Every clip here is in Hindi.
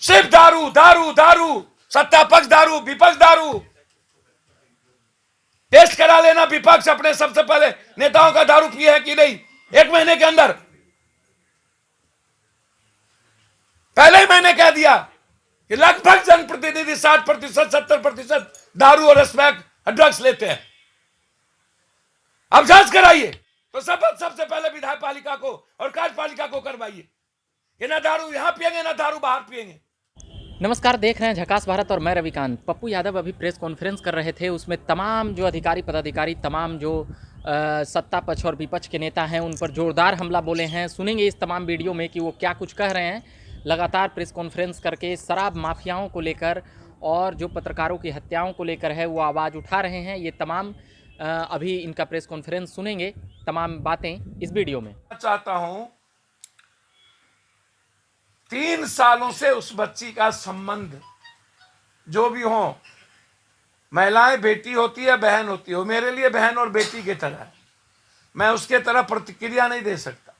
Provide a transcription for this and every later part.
सिर्फ दारू दारू दारू, सत्ता पक्ष दारू, विपक्ष दारू। टेस्ट करा लेना विपक्ष अपने सबसे पहले नेताओं का दारू पिए है कि नहीं, 1 महीने के अंदर। पहले ही मैंने कह दिया कि लगभग जनप्रतिनिधि 60%, 70% दारू और स्मैक ड्रग्स लेते हैं। अब जांच कराइए तो सबसे पहले विधायक पालिका को और कार्यपालिका को करवाइए कि ना दारू यहां पिएंगे ना दारू बाहर पिएंगे। नमस्कार, देख रहे हैं झकास भारत और मैं रविकांत। पप्पू यादव अभी प्रेस कॉन्फ्रेंस कर रहे थे, उसमें तमाम जो अधिकारी पदाधिकारी, तमाम जो सत्ता पक्ष और विपक्ष के नेता हैं उन पर जोरदार हमला बोले हैं। सुनेंगे इस तमाम वीडियो में कि वो क्या कुछ कह रहे हैं। लगातार प्रेस कॉन्फ्रेंस करके शराब माफियाओं को लेकर और जो पत्रकारों की हत्याओं को लेकर है वो आवाज़ उठा रहे हैं। ये तमाम अभी इनका प्रेस कॉन्फ्रेंस सुनेंगे, तमाम बातें इस वीडियो में। चाहता हूं 3 सालों से उस बच्ची का संबंध जो भी हो, महिलाएं बेटी होती है बहन होती है, मेरे लिए बहन और बेटी की तरह है। मैं उसके तरह प्रतिक्रिया नहीं दे सकता।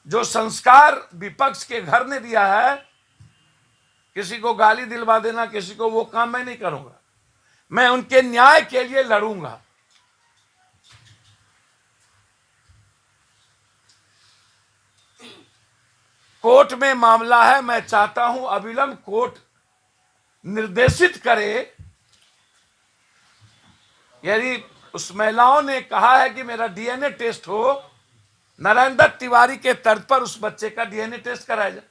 जो संस्कार विपक्ष के घर ने दिया है, किसी को गाली दिलवा देना, किसी को, वो काम मैं नहीं करूंगा। मैं उनके न्याय के लिए लड़ूंगा। कोर्ट में मामला है, मैं चाहता हूं अविलंब कोर्ट निर्देशित करे। यदि उस महिलाओं ने कहा है कि मेरा डीएनए टेस्ट हो, नारायण दत्त तिवारी के तर्ज पर उस बच्चे का डीएनए टेस्ट कराया जाए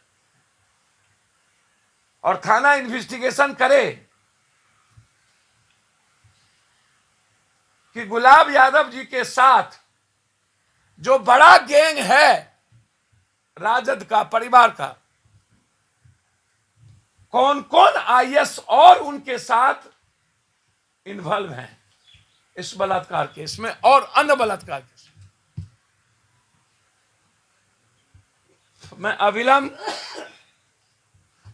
और थाना इन्वेस्टिगेशन करे कि गुलाब यादव जी के साथ जो बड़ा गैंग है राजद का, परिवार का, कौन कौन आईएएस और उनके साथ इन्वॉल्व हैं इस बलात्कार केस में और अन्य बलात्कार केस में। मैं अविलंब,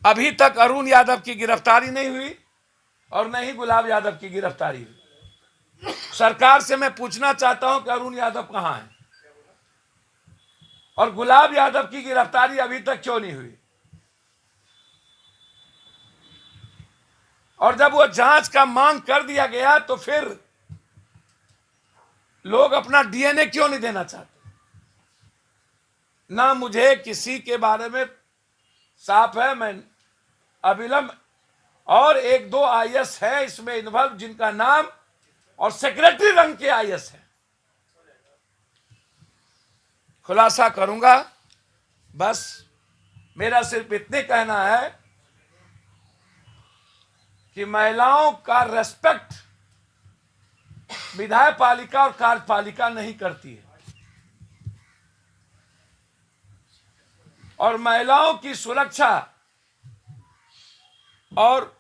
अभी तक अरुण यादव की गिरफ्तारी नहीं हुई और न ही गुलाब यादव की गिरफ्तारी हुई। सरकार से मैं पूछना चाहता हूं कि अरुण यादव कहां है और गुलाब यादव की गिरफ्तारी अभी तक क्यों नहीं हुई। और जब वो जांच का मांग कर दिया गया तो फिर लोग अपना डीएनए क्यों नहीं देना चाहते। ना मुझे किसी के बारे में साफ है, मैं अविलंब, और 1-2 आईएएस है इसमें इन्वॉल्व जिनका नाम और सेक्रेटरी रंग के आईएएस है, खुलासा करूंगा। बस मेरा सिर्फ इतने कहना है कि महिलाओं का रेस्पेक्ट विधायक पालिका और कार्यपालिका नहीं करती है और महिलाओं की सुरक्षा और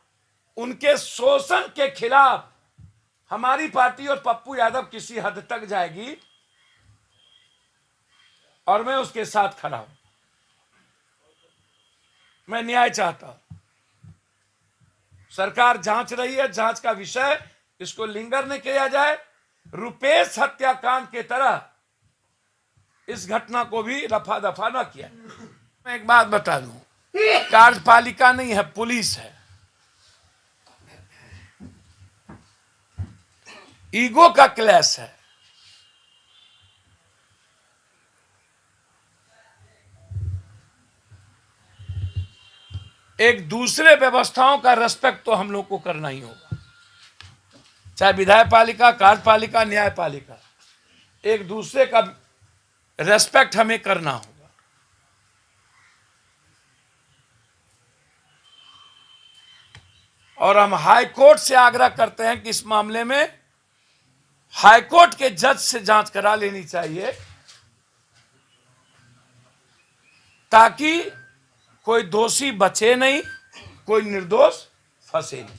उनके शोषण के खिलाफ हमारी पार्टी और पप्पू यादव किसी हद तक जाएगी और मैं उसके साथ खड़ा हूं। मैं न्याय चाहता हूं। सरकार जांच रही है, जांच का विषय इसको लिंगर न किया जाए। रुपेश हत्याकांड के तरह इस घटना को भी रफा दफा न किया। मैं एक बात बता दूं, कार्यपालिका नहीं है, पुलिस है। ईगो का क्लैश है। एक दूसरे व्यवस्थाओं का रेस्पेक्ट तो हम लोग को करना ही होगा, चाहे विधायक पालिका, कार्यपालिका, न्यायपालिका, एक दूसरे का रेस्पेक्ट हमें करना होगा। और हम हाई कोर्ट से आग्रह करते हैं कि इस मामले में हाई कोर्ट के जज से जांच करा लेनी चाहिए ताकि कोई दोषी बचे नहीं, कोई निर्दोष फंसे नहीं।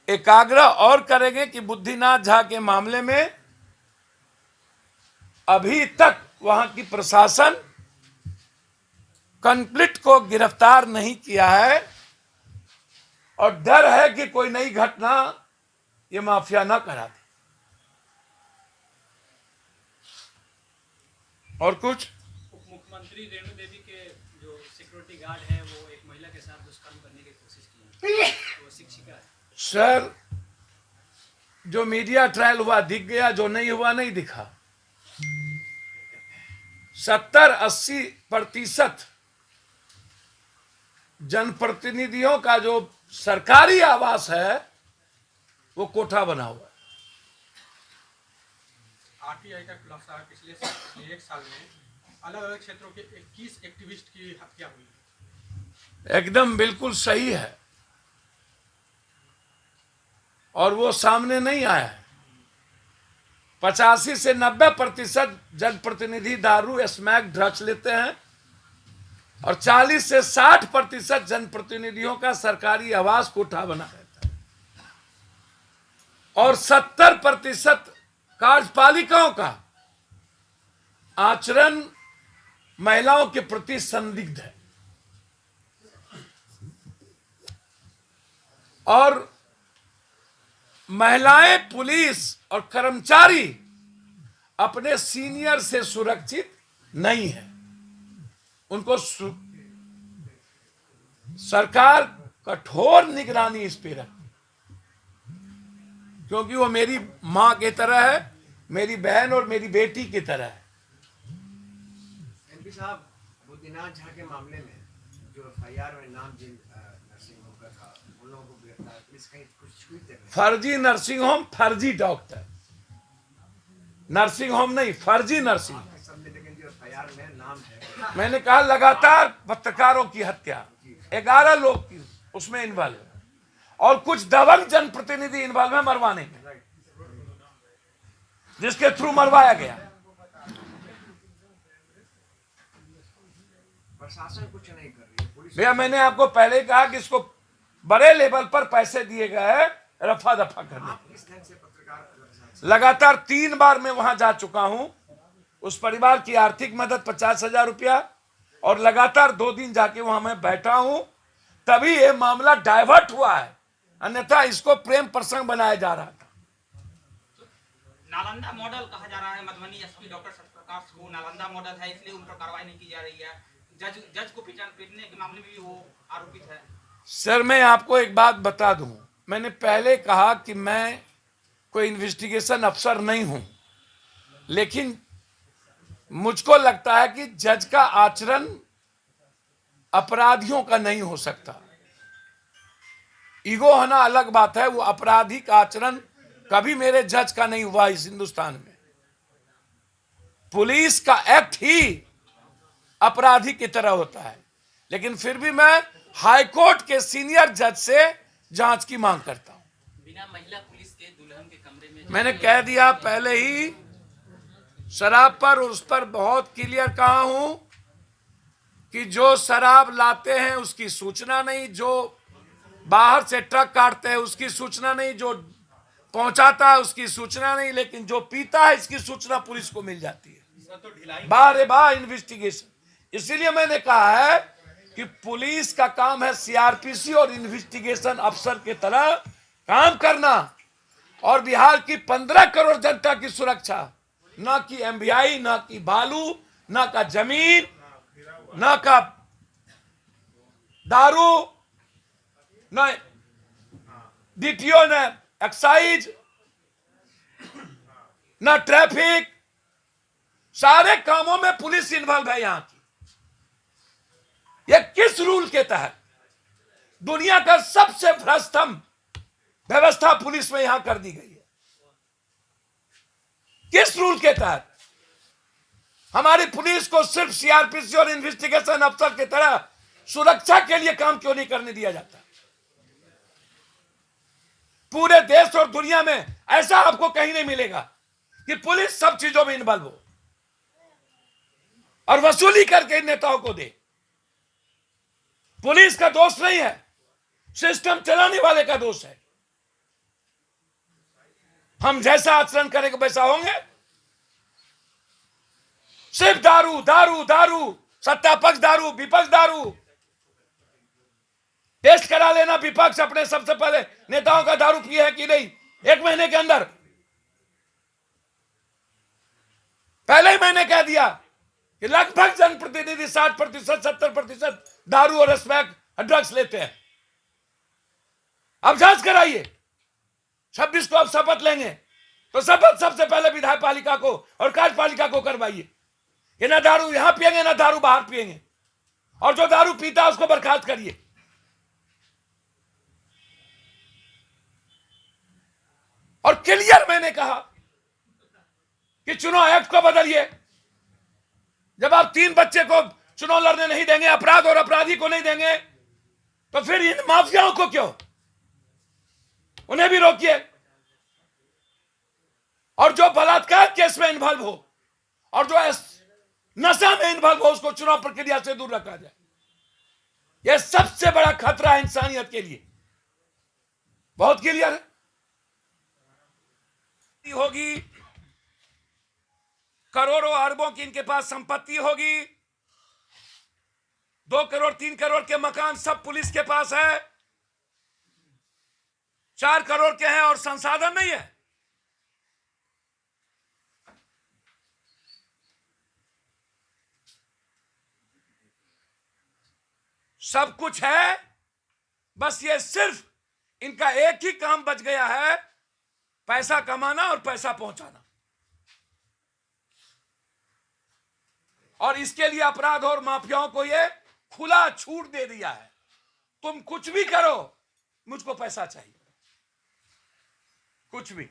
एक आग्रह और करेंगे कि बुद्धिनाथ झा के मामले में अभी तक वहां की प्रशासन कॉन्फ्लिक्ट को गिरफ्तार नहीं किया है और डर है कि कोई नई घटना ये माफिया ना करा दे। और कुछ? उप मुख्यमंत्री रेणु देवी के जो सिक्योरिटी गार्ड है वो एक महिला के साथ दुष्कर्म करने की कोशिश की है, वो शिक्षिका है। सर, जो मीडिया ट्रायल हुआ दिख गया, जो नहीं हुआ नहीं दिखा। 70-80% जनप्रतिनिधियों का जो सरकारी आवास है वो कोठा बना हुआ है। आरटीआई का खुलासा है, पिछले एक साल में अलग अलग क्षेत्रों के 21 एक्टिविस्ट की हत्या हुई है। एकदम बिल्कुल सही है, और वो सामने नहीं आया है। 85 से 90% जनप्रतिनिधि दारू, स्मैक, ड्रग्स लेते हैं, और 40 से 60% जनप्रतिनिधियों का सरकारी आवास कोठा बना रहता है, और 70% कार्यपालिकाओं का आचरण महिलाओं के प्रति संदिग्ध है। और महिलाएं, पुलिस और कर्मचारी अपने सीनियर से सुरक्षित नहीं है। उनको सरकार कठोर निगरानी इस पे रखती, क्योंकि वो मेरी मां की तरह है, मेरी बहन और मेरी बेटी की तरह है। एमपी साहब, बुद्धिनाथ झा के मामले में जो एफआईआर में नाम जिन नर्सिंग होम का था, उन लोगों को गिरफ्तार पुलिस कहीं कुछ छूट दे रही है। फर्जी नर्सिंग होम, फर्जी डॉक्टर, नर्सिंग होम नहीं, फर्जी नर्सिंग। सब में लेकिन जो एफआईआर में नाम है, मैंने कहा लगातार पत्रकारों की हत्या, 11 लोग की उसमें इन्वॉल्व है, और कुछ दबंग जनप्रतिनिधि इन्वॉल्व है मरवाने में, जिसके थ्रू मरवाया गया। प्रशासन कुछ नहीं कर रही है, पुलिस। भैया, मैंने आपको पहले कहा कि इसको बड़े लेवल पर पैसे दिए गए हैं रफा दफा करने। आप किस ढंग से पत्रकार लगातार 3 बार मैं वहां जा चुका हूं। उस परिवार की आर्थिक मदद 50,000 रुपया, और लगातार 2 दिन जाके वहां मैं बैठा हूं, तभी ये मामला डाइवर्ट हुआ है, अन्यथा इसको प्रेम प्रसंग बनाया जा रहा था। नालंदा मॉडल कहा जा रहा है, मधुबनी एसपी डॉक्टर सत्यप्रकाश को नालंदा मॉडल है, इसलिए उन पर कार्रवाई नहीं की जा रही है। जज को पीटने के मामले में भी वो आरोपित है। सर, मैं आपको एक बात बता दूं, मैंने पहले कहा कि मैं कोई इन्वेस्टिगेशन अफसर नहीं हूं, लेकिन मुझको लगता है कि जज का आचरण अपराधियों का नहीं हो सकता। ईगो होना अलग बात है, वो आपराधिक आचरण कभी मेरे जज का नहीं हुआ इस हिंदुस्तान में। पुलिस का एक्ट ही अपराधी की तरह होता है, लेकिन फिर भी मैं हाईकोर्ट के सीनियर जज से जांच की मांग करता हूं। बिना महिला पुलिस के दुल्हन के कमरे में मैंने कह दिया पहले ही, शराब पर उस पर बहुत क्लियर कहा हूं कि जो शराब लाते हैं उसकी सूचना नहीं, जो बाहर से ट्रक काटते हैं उसकी सूचना नहीं, जो पहुंचाता है उसकी सूचना नहीं, लेकिन जो पीता है इसकी सूचना पुलिस को मिल जाती है। बारे बार इन्वेस्टिगेशन। इसीलिए मैंने कहा है कि पुलिस का काम है सीआरपीसी और इन्वेस्टिगेशन अफसर की तरह काम करना, और बिहार की 15 करोड़ जनता की सुरक्षा, ना कि एमबीआई, ना कि बालू, ना का जमीन, ना का दारू, ना डीटीओ, ना एक्साइज, ना ट्रैफिक, सारे कामों में पुलिस इन्वॉल्व है यहां की। ये किस रूल के तहत? दुनिया का सबसे भ्रष्टतम व्यवस्था पुलिस में यहां कर दी गई है। किस रूल के तहत? हमारी पुलिस को सिर्फ सीआरपीसी और इन्वेस्टिगेशन अफसर की तरह सुरक्षा के लिए काम क्यों नहीं करने दिया जाता? पूरे देश और दुनिया में ऐसा आपको कहीं नहीं मिलेगा कि पुलिस सब चीजों में इन्वॉल्व हो और वसूली करके इन नेताओं को दे। पुलिस का दोष नहीं है, सिस्टम चलाने वाले का दोष है। हम जैसा आचरण करेंगे वैसा होंगे। सिर्फ दारू दारू दारू, सत्ता पक्ष दारू, विपक्ष दारू। टेस्ट करा लेना विपक्ष अपने सबसे पहले नेताओं का दारू पिए है कि नहीं 1 महीने के अंदर। पहले ही मैंने कह दिया कि लगभग जनप्रतिनिधि 60%, 70% दारू और स्मैक ड्रग्स लेते हैं। अब जांच कराइए। 26 को अब शपथ लेंगे तो शपथ सबसे पहले विधायक पालिका को और कार्यपालिका को करवाइए कि ना दारू यहां पिएंगे ना दारू बाहर पिएंगे, और जो दारू पीता है उसको बर्खास्त करिए। और क्लियर मैंने कहा कि चुनाव एक्ट को बदलिए। जब आप 3 बच्चे को चुनाव लड़ने नहीं देंगे, अपराध और अपराधी को नहीं देंगे, तो फिर इन माफियाओं को क्यों, उन्हें भी रोकिए। और जो बलात्कार केस में इन्वॉल्व हो और जो नशा में इन्वॉल्व हो उसको चुनाव प्रक्रिया से दूर रखा जाए। यह सबसे बड़ा खतरा है इंसानियत के लिए। बहुत क्लियर है। होगी करोड़ों अरबों की इनके पास संपत्ति होगी, 2 करोड़ 3 करोड़ के मकान सब पुलिस के पास है, 4 करोड़ के हैं और संसाधन नहीं है। सब कुछ है, बस ये सिर्फ इनका एक ही काम बच गया है, पैसा कमाना और पैसा पहुंचाना। और इसके लिए अपराध और माफियाओं को ये खुला छूट दे दिया है, तुम कुछ भी करो, मुझको पैसा चाहिए, कुछ भी।